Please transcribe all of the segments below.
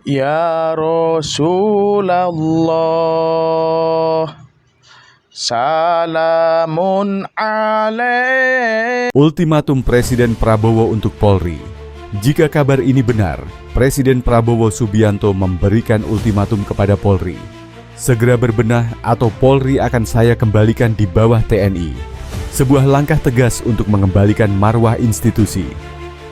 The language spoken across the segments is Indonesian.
Ya Rasulullah, salamun alaik. Ultimatum Presiden Prabowo untuk Polri. Jika kabar ini benar, Presiden Prabowo Subianto memberikan ultimatum kepada Polri. Segera berbenah atau Polri akan saya kembalikan di bawah TNI. Sebuah langkah tegas untuk mengembalikan marwah institusi.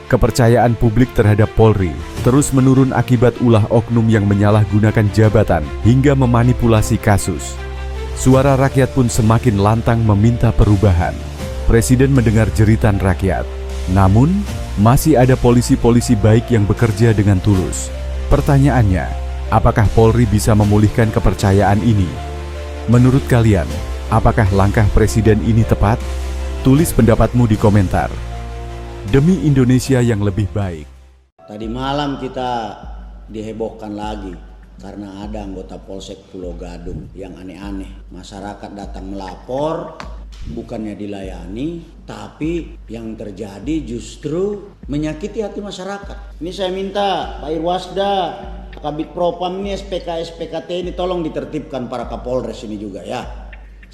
Kepercayaan publik terhadap Polri terus menurun akibat ulah oknum yang menyalahgunakan jabatan hingga memanipulasi kasus. Suara rakyat pun semakin lantang meminta perubahan. Presiden mendengar jeritan rakyat. Namun, masih ada polisi-polisi baik yang bekerja dengan tulus. Pertanyaannya, apakah Polri bisa memulihkan kepercayaan ini? Menurut kalian, apakah langkah Presiden ini tepat? Tulis pendapatmu di komentar. Demi Indonesia yang lebih baik. Tadi malam kita dihebohkan lagi karena ada anggota Polsek Pulau Gadung yang aneh-aneh. Masyarakat datang melapor, bukannya dilayani, tapi yang terjadi justru menyakiti hati masyarakat. Ini saya minta Pak Irwasda, Kabid Propam ini, SPK, SPKT ini tolong ditertibkan para Kapolres ini juga ya.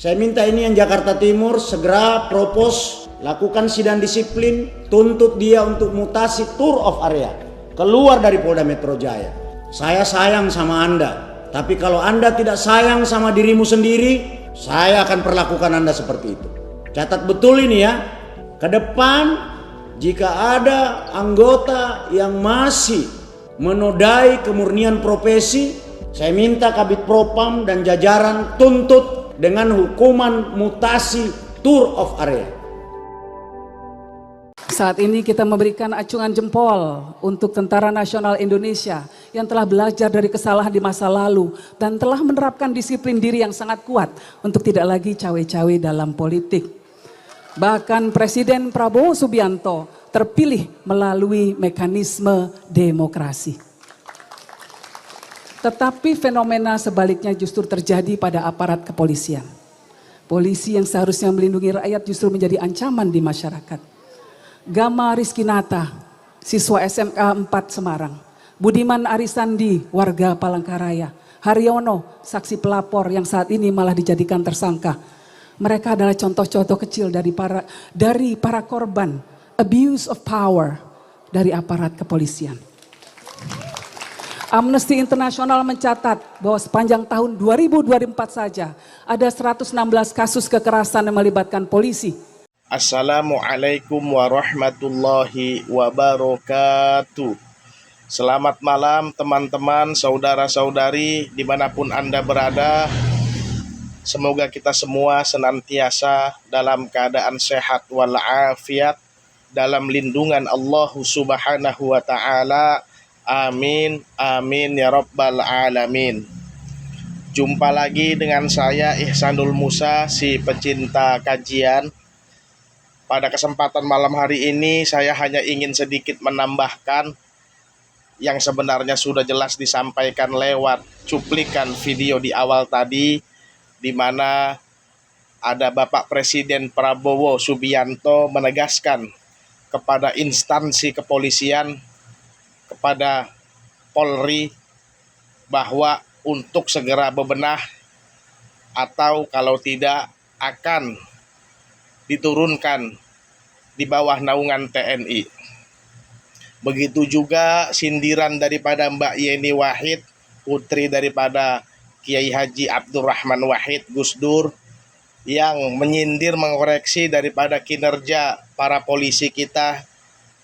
Saya minta ini yang Jakarta Timur segera propos, lakukan sidang disiplin, tuntut dia untuk mutasi tour of area, keluar dari Polda Metro Jaya. Saya sayang sama Anda, tapi kalau Anda tidak sayang sama dirimu sendiri, saya akan perlakukan Anda seperti itu. Catat betul ini ya, ke depan jika ada anggota yang masih menodai kemurnian profesi, saya minta Kabid Propam dan jajaran tuntut dengan hukuman mutasi tour of area. Saat ini kita memberikan acungan jempol untuk Tentara Nasional Indonesia yang telah belajar dari kesalahan di masa lalu dan telah menerapkan disiplin diri yang sangat kuat untuk tidak lagi cawe-cawe dalam politik. Bahkan Presiden Prabowo Subianto terpilih melalui mekanisme demokrasi. Tetapi fenomena sebaliknya justru terjadi pada aparat kepolisian. Polisi yang seharusnya melindungi rakyat justru menjadi ancaman di masyarakat. Gama Rizkinata, siswa SMK 4 Semarang. Budiman Arisandi, warga Palangkaraya. Haryono, saksi pelapor yang saat ini malah dijadikan tersangka. Mereka adalah contoh-contoh kecil dari para korban abuse of power dari aparat kepolisian. Amnesty International mencatat bahwa sepanjang tahun 2024 saja ada 116 kasus kekerasan yang melibatkan polisi. Assalamualaikum warahmatullahi wabarakatuh. Selamat malam teman-teman, saudara-saudari dimanapun Anda berada. Semoga kita semua senantiasa dalam keadaan sehat walafiat, dalam lindungan Allah Subhanahu wa ta'ala. Amin, amin ya rabbal alamin. Jumpa lagi dengan saya Ihsanul Musa, si pecinta kajian. Pada kesempatan malam hari ini saya hanya ingin sedikit menambahkan yang sebenarnya sudah jelas disampaikan lewat cuplikan video di awal tadi, di mana ada Bapak Presiden Prabowo Subianto menegaskan kepada instansi kepolisian, kepada Polri, bahwa untuk segera bebenah atau kalau tidak akan diturunkan di bawah naungan TNI. Begitu juga sindiran daripada Mbak Yeni Wahid, putri daripada Kiai Haji Abdurrahman Wahid Gus Dur, yang menyindir mengoreksi daripada kinerja para polisi kita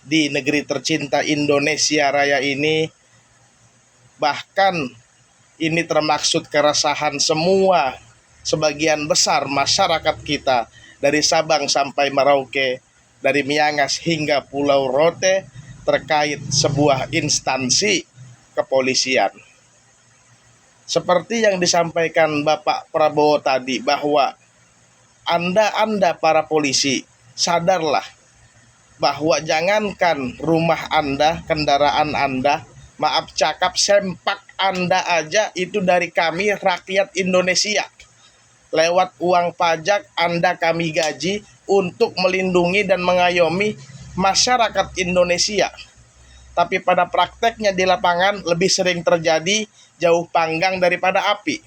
di negeri tercinta Indonesia Raya ini. Bahkan ini termaksud keresahan semua sebagian besar masyarakat kita dari Sabang sampai Merauke, dari Miangas hingga Pulau Rote, terkait sebuah instansi kepolisian. Seperti yang disampaikan Bapak Prabowo tadi, bahwa Anda para polisi, sadarlah bahwa jangankan rumah Anda, kendaraan Anda, maaf cakap, sempak Anda aja itu dari kami rakyat Indonesia. Lewat uang pajak Anda kami gaji untuk melindungi dan mengayomi masyarakat Indonesia. tapi pada prakteknya di lapangan lebih sering terjadi jauh panggang daripada api.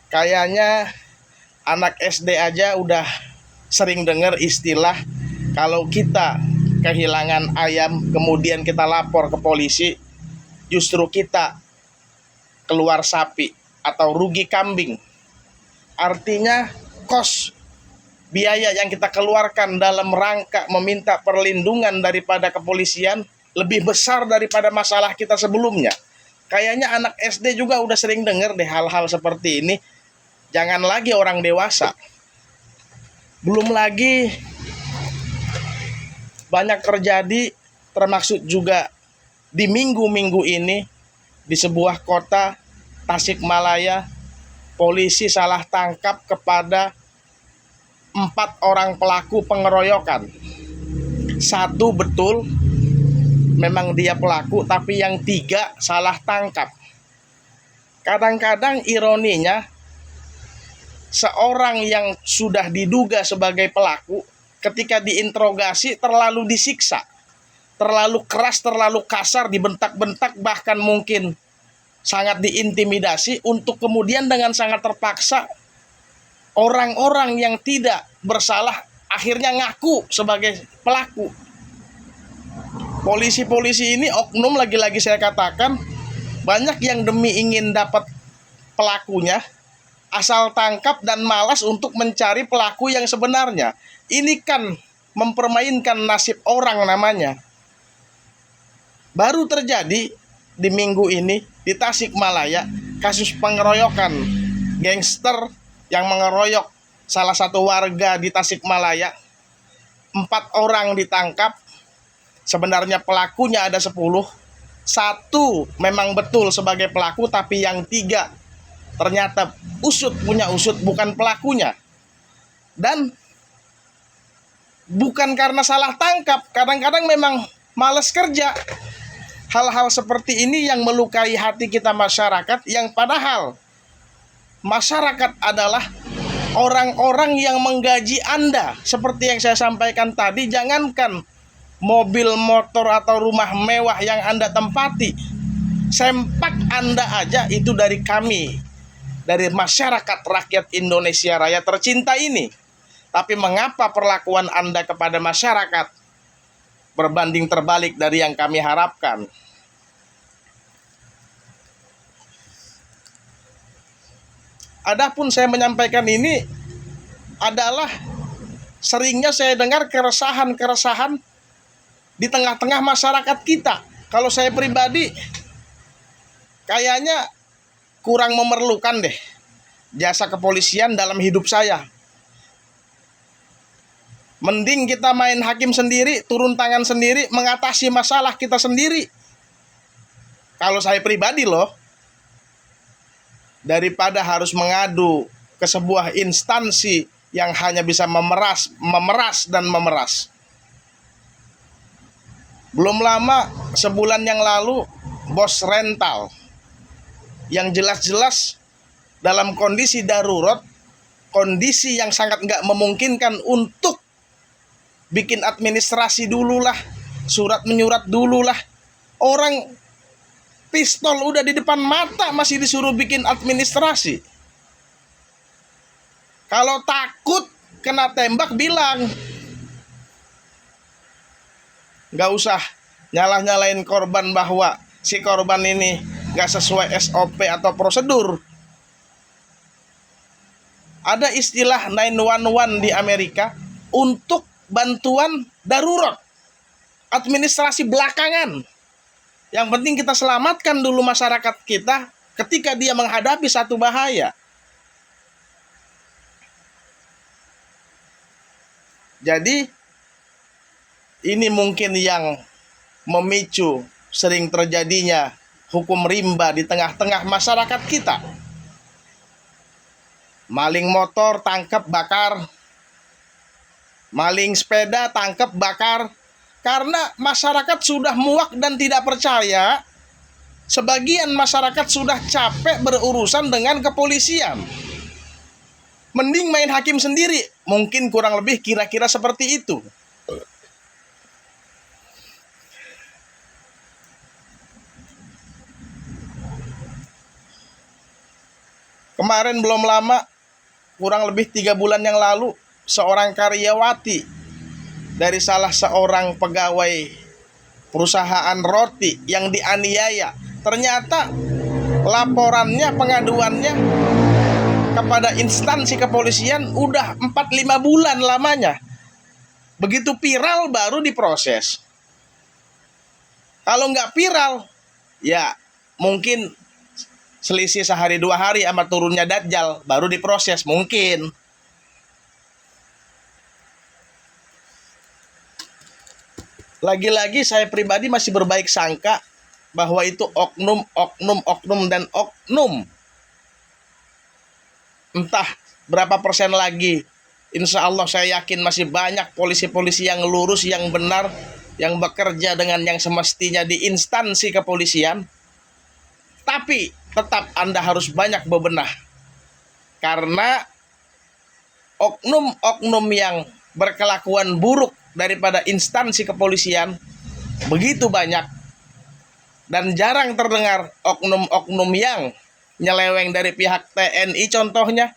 Kayaknya anak SD aja udah sering dengar istilah kalau kita kehilangan ayam kemudian kita lapor ke polisi, justru kita keluar sapi atau rugi kambing. Artinya biaya yang kita keluarkan dalam rangka meminta perlindungan daripada kepolisian lebih besar daripada masalah kita sebelumnya. Kayaknya anak SD juga udah sering dengar deh hal-hal seperti ini. Jangan lagi orang dewasa. Belum lagi banyak terjadi, termasuk juga di minggu-minggu ini di sebuah kota Tasikmalaya, polisi salah tangkap kepada 4 orang pelaku pengeroyokan. 1 betul memang dia pelaku, tapi yang 3 salah tangkap. Kadang-kadang ironinya, seorang yang sudah diduga sebagai pelaku ketika diinterogasi terlalu disiksa, terlalu keras, terlalu kasar, dibentak-bentak, bahkan mungkin sangat diintimidasi untuk kemudian dengan sangat terpaksa orang-orang yang tidak bersalah akhirnya ngaku sebagai pelaku. Polisi-polisi ini oknum, lagi-lagi saya katakan, banyak yang demi ingin dapat pelakunya asal tangkap dan malas untuk mencari pelaku yang sebenarnya. Ini kan mempermainkan nasib orang namanya. Baru terjadi di minggu ini di Tasikmalaya kasus pengeroyokan gangster yang mengeroyok salah satu warga di Tasikmalaya. 4 orang ditangkap. Sebenarnya pelakunya ada 10. 1 memang betul sebagai pelaku, tapi yang 3 ternyata punya usut bukan pelakunya. Dan bukan karena salah tangkap, kadang-kadang memang malas kerja. Hal-hal seperti ini yang melukai hati kita masyarakat, yang padahal masyarakat adalah orang-orang yang menggaji Anda. Seperti yang saya sampaikan tadi, jangankan mobil, motor, atau rumah mewah yang Anda tempati, sempak Anda aja itu dari kami, dari masyarakat rakyat Indonesia Raya tercinta ini. Tapi mengapa perlakuan Anda kepada masyarakat berbanding terbalik dari yang kami harapkan? Adapun saya menyampaikan ini adalah seringnya saya dengar keresahan-keresahan di tengah-tengah masyarakat kita. Kalau saya pribadi kayaknya kurang memerlukan deh jasa kepolisian dalam hidup saya. Mending kita main hakim sendiri, turun tangan sendiri, mengatasi masalah kita sendiri. Kalau saya pribadi loh, daripada harus mengadu ke sebuah instansi yang hanya bisa memeras dan memeras. Belum lama, sebulan yang lalu, bos rental yang jelas-jelas dalam kondisi darurat, kondisi yang sangat nggak memungkinkan untuk bikin administrasi dululah, surat menyurat dululah. Orang pistol udah di depan mata masih disuruh bikin administrasi. Kalau takut kena tembak bilang. Nggak usah nyalah-nyalain korban bahwa si korban ini nggak sesuai SOP atau prosedur. Ada istilah 911 di Amerika untuk bantuan darurat, administrasi belakangan. Yang penting kita selamatkan dulu masyarakat kita ketika dia menghadapi satu bahaya. Jadi ini mungkin yang memicu sering terjadinya hukum rimba di tengah-tengah masyarakat kita. Maling motor tangkap bakar, maling sepeda tangkap bakar. Karena masyarakat sudah muak dan tidak percaya. Sebagian masyarakat sudah capek berurusan dengan kepolisian. Mending main hakim sendiri. Mungkin kurang lebih kira-kira seperti itu. Kemarin belum lama, kurang lebih 3 bulan yang lalu, seorang karyawati dari salah seorang pegawai perusahaan roti yang dianiaya. Ternyata laporannya, pengaduannya kepada instansi kepolisian udah 4-5 bulan lamanya. Begitu viral baru diproses. Kalau nggak viral, ya mungkin selisih sehari 2 hari sama turunnya Dajjal baru diproses mungkin. Lagi-lagi saya pribadi masih berbaik sangka bahwa itu oknum dan oknum. Entah berapa persen lagi. Insya Allah saya yakin masih banyak polisi-polisi yang lurus, yang benar, yang bekerja dengan yang semestinya di instansi kepolisian. Tapi tetap Anda harus banyak bebenah. Karena oknum-oknum yang berkelakuan buruk daripada instansi kepolisian begitu banyak. Dan jarang terdengar oknum-oknum yang nyeleweng dari pihak TNI contohnya.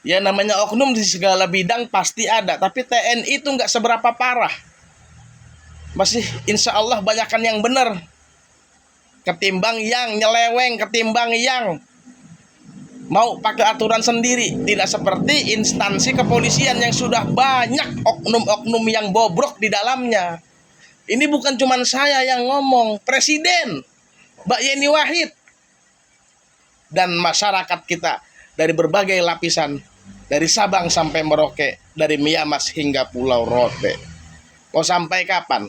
Ya namanya oknum di segala bidang pasti ada. Tapi TNI itu nggak seberapa parah. Masih insya Allah banyakan yang benar. Ketimbang yang nyeleweng, ketimbang yang mau pakai aturan sendiri. Tidak seperti instansi kepolisian yang sudah banyak oknum-oknum yang bobrok di dalamnya. Ini bukan cuma saya yang ngomong, Presiden, Mbak Yeni Wahid, dan masyarakat kita dari berbagai lapisan, dari Sabang sampai Merauke, dari Miamas hingga Pulau Rote. Mau sampai kapan?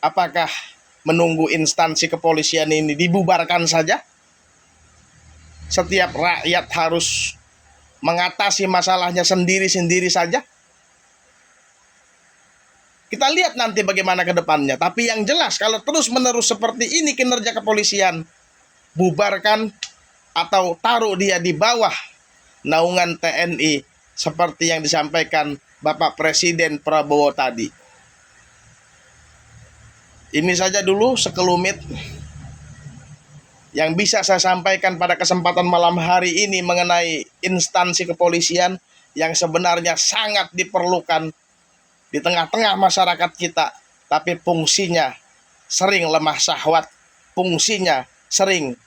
Apakah menunggu instansi kepolisian ini dibubarkan saja? Setiap rakyat harus mengatasi masalahnya sendiri-sendiri saja? Kita lihat nanti bagaimana ke depannya. Tapi yang jelas kalau terus-menerus seperti ini kinerja kepolisian, bubarkan atau taruh dia di bawah naungan TNI seperti yang disampaikan Bapak Presiden Prabowo tadi. Ini saja dulu sekelumit yang bisa saya sampaikan pada kesempatan malam hari ini mengenai instansi kepolisian yang sebenarnya sangat diperlukan di tengah-tengah masyarakat kita, tapi fungsinya sering lemah syahwat, fungsinya sering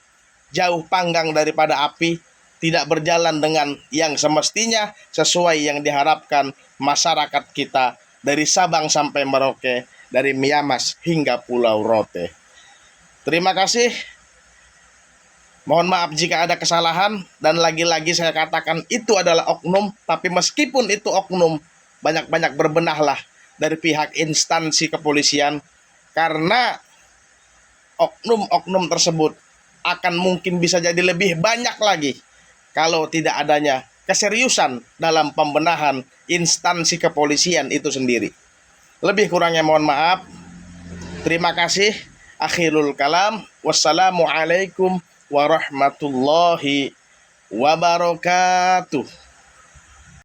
jauh panggang daripada api, tidak berjalan dengan yang semestinya sesuai yang diharapkan masyarakat kita dari Sabang sampai Merauke, dari Miamas hingga Pulau Rote. Terima kasih. Mohon maaf jika ada kesalahan, dan lagi-lagi saya katakan itu adalah oknum, tapi meskipun itu oknum, banyak-banyak berbenahlah dari pihak instansi kepolisian, karena oknum-oknum tersebut akan mungkin bisa jadi lebih banyak lagi kalau tidak adanya keseriusan dalam pembenahan instansi kepolisian itu sendiri. Lebih kurangnya mohon maaf. Terima kasih. Akhirul kalam. Wassalamualaikum warahmatullahi wabarakatuh.